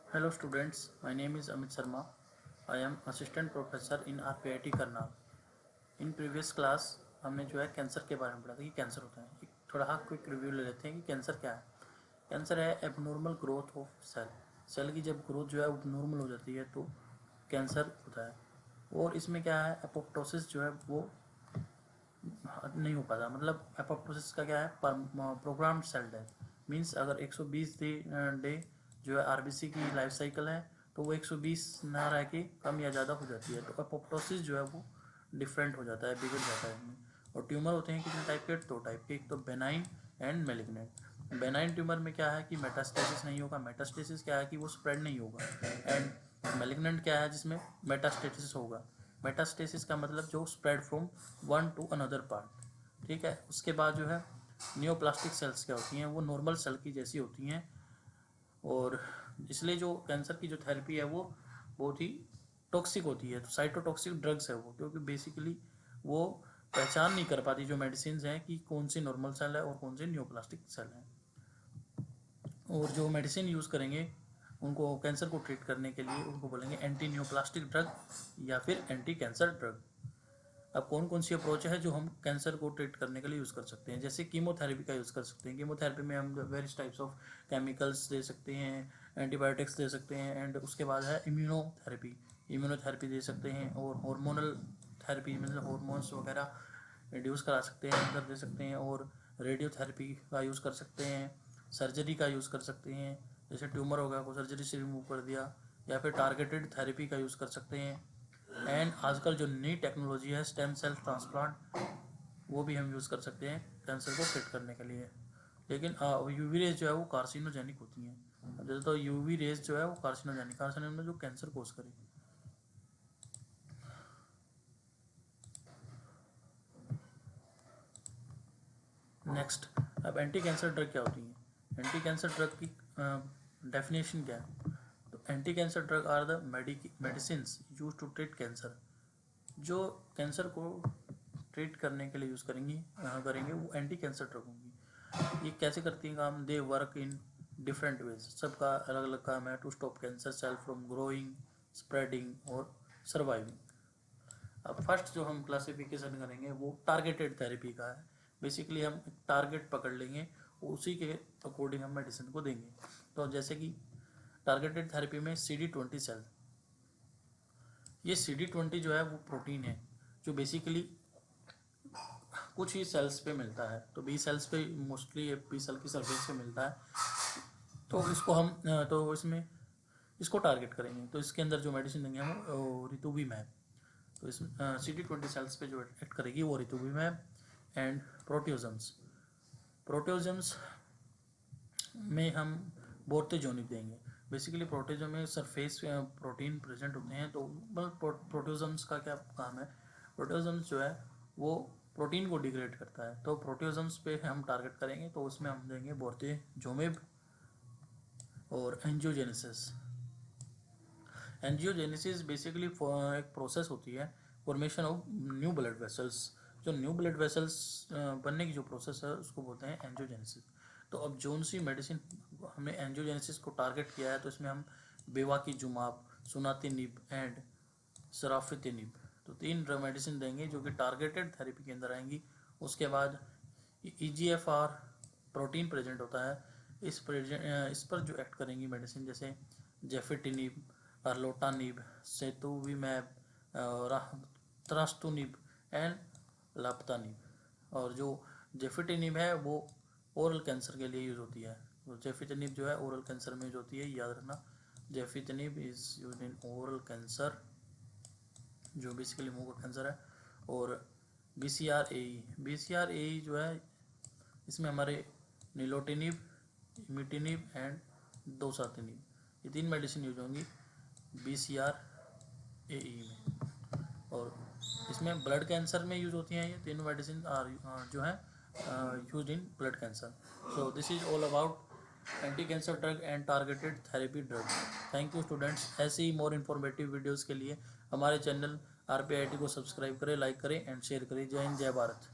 Hello students, my name is Amit Sharma. I am assistant professor in RPIT Karnal. In previous class हमने जो है cancer के बारे में पढ़ा था कि कैंसर होता है. एक थोड़ा क्विक रिव्यू ले लेते हैं कि कैंसर क्या है. कैंसर है abnormal growth of cell. Cell की जब ग्रोथ जो है वो नॉर्मल हो जाती है तो कैंसर होता है. और इसमें क्या है, एपोप्टोसिस जो है वो नहीं हो पाता. मतलब एपोप्टोसिस का क्या है, प्रोग्राम्ड सेल डेथ. मीन्स अगर 120 डे जो है आरबीसी की लाइफ साइकिल है तो वो 120 ना रह के कम या ज़्यादा हो जाती है. तो एपोप्टोसिस जो है वो डिफरेंट हो जाता है, बिगड़ जाता है. और ट्यूमर होते हैं कितने टाइप के, दो टाइप के. एक तो benign and malignant. Benign tumour में क्या है कि मेटास्टेसिस नहीं होगा. मेटास्टेसिस क्या है कि वो स्प्रेड नहीं होगा. एंड मेलिग्नेंट क्या है जिसमें मेटास्टेसिस होगा. मेटास्टेसिस का मतलब जो spread from one two another part. ठीक है. उसके बाद जो है नियोप्लास्टिक सेल्स क्या होती हैं, वो नॉर्मल सेल की जैसी होती हैं. और इसलिए जो कैंसर की जो थेरेपी है वो बहुत ही टॉक्सिक होती है. तो साइटोटॉक्सिक ड्रग्स है वो, क्योंकि बेसिकली वो पहचान नहीं कर पाती जो मेडिसिन हैं कि कौन सी नॉर्मल सेल है और कौन सी नियोप्लास्टिक सेल है. और जो मेडिसिन यूज़ करेंगे उनको कैंसर को ट्रीट करने के लिए उनको बोलेंगे एंटी नियोप्लास्टिक ड्रग या फिर एंटी कैंसर ड्रग. अब कौन कौन सी अप्रोच है जो हम कैंसर को ट्रीट करने के लिए यूज़ कर सकते हैं. जैसे कीमोथेरेपी का यूज़ कर सकते हैं. कीमोथेरेपी में हम वेरियस टाइप्स ऑफ केमिकल्स दे सकते हैं, एंटीबायोटिक्स दे सकते हैं. एंड उसके बाद है इम्यूनोथेरेपी. इम्यूनोथेरेपी दे सकते हैं. और हार्मोनल थेरेपी मतलब हार्मोन्स वगैरह रिड्यूस करा सकते हैं, अंदर दे सकते हैं. और रेडियोथेरेपी का यूज़ कर सकते हैं. सर्जरी का यूज़ कर सकते हैं. जैसे ट्यूमर होगा को सर्जरी से रिमूव कर दिया. या फिर टारगेटेड थेरेपी का यूज़ कर सकते हैं. एंड आजकल जो नई टेक्नोलॉजी है स्टेम सेल ट्रांसप्लांट, वो भी हम यूज़ कर सकते हैं कैंसर को ट्रीट करने के लिए. लेकिन यूवी रेज जो है वो कार्सिनोजेनिक होती हैं. जैसे तो यूवी रेज जो है वो कार्सिनोजेनिक जो कैंसर कोज करे. नेक्स्ट, अब एंटी कैंसर ड्रग क्या होती हैं. एंटी कैंसर ड्रग की डेफिनेशन क्या है. तो anti cancer drug are the medicine use to treat cancer. जो कैंसर को ट्रीट करने के लिए यूज़ करेंगे वो एंटी कैंसर ड्रग होंगी. ये कैसे करती हैं काम. They work in different ways. सबका अलग अलग काम है. To stop cancer cell from growing, spreading और सर्वाइविंग. अब फर्स्ट जो हम क्लासिफिकेशन करेंगे वो टारगेटेड थेरेपी का है. बेसिकली हम टारगेट पकड़ लेंगे, उसी के अकॉर्डिंग हम मेडिसिन को देंगे. तो जैसे कि टारगेटेड थेरेपी में CD20 सेल. ये CD20 जो है वो प्रोटीन है जो बेसिकली कुछ ही सेल्स पे मिलता है. तो बी सेल्स पे मोस्टली बी सेल की सरफेस पे मिलता है. तो इसको हम तो इसमें इसको टारगेट करेंगे. तो इसके अंदर जो मेडिसिन देंगे हम रितुबीमैब. तो इस CD20 सेल्स पे जो एक्ट करेगी वो रितुबीमैब. एंड प्रोटियोजम्स. प्रोटियोजम्स में हम बोर्तेजोनिक देंगे. बेसिकली प्रोटियोजम में सरफेस प्रोटीन प्रेजेंट होते हैं. तो प्रोटियोजम्स का क्या काम है. प्रोटियोजम्स जो है वो प्रोटीन को डिग्रेड करता है. तो प्रोटियोजम्स पे हम टारगेट करेंगे. तो उसमें हम देंगे बोर्तेजोमिब और एंजियोजेनेसिस. एंजियोजेनेसिस बेसिकली एक प्रोसेस होती है formation of new blood vessels. जो न्यू ब्लड वेसल्स बनने की जो प्रोसेस है उसको बोलते हैं एंजियोजेनेसिस. तो अब जोन सी मेडिसिन हमने एंजियोजेनेसिस को टारगेट किया है तो इसमें हम बेवाकीजुमाब, सुनातिनिब एंड सराफितिनिब, तो 3 मेडिसिन देंगे जो कि टारगेटेड थेरेपी के अंदर आएंगी. उसके बाद EGFR प्रोटीन प्रेजेंट होता है. इस पर जो एक्ट करेंगी मेडिसिन जैसे जेफिटिनिब, अर्लोटानिब, सेतुविमैब, त्रास्टुनिब एंड लापतानिब. और जो जेफिटिनिब है वो ओरल कैंसर के लिए यूज़ होती है. तो जेफिटिनिब जो है ओरल कैंसर में यूज होती है, याद रखना. Gefitinib is use in oral cancer जो बेसिकली मुंह का कैंसर है. और BCRAE जो है इसमें हमारे निलोटिनिब, इमिटिनिब एंड दोसातिनिब, ये 3 मेडिसिन यूज होंगी BCRAE में. और इसमें ब्लड कैंसर में यूज होती हैं ये तीनों मेडिसिन जो है use in blood cancer. So this is all about anti cancer drug and targeted therapy drug. Thank you students. ऐसे ही मोर इन्फॉर्मेटिव वीडियोज़ के लिए हमारे चैनल RPIT को सब्सक्राइब करें, लाइक करें एंड शेयर करें. जय हिंद, जय भारत.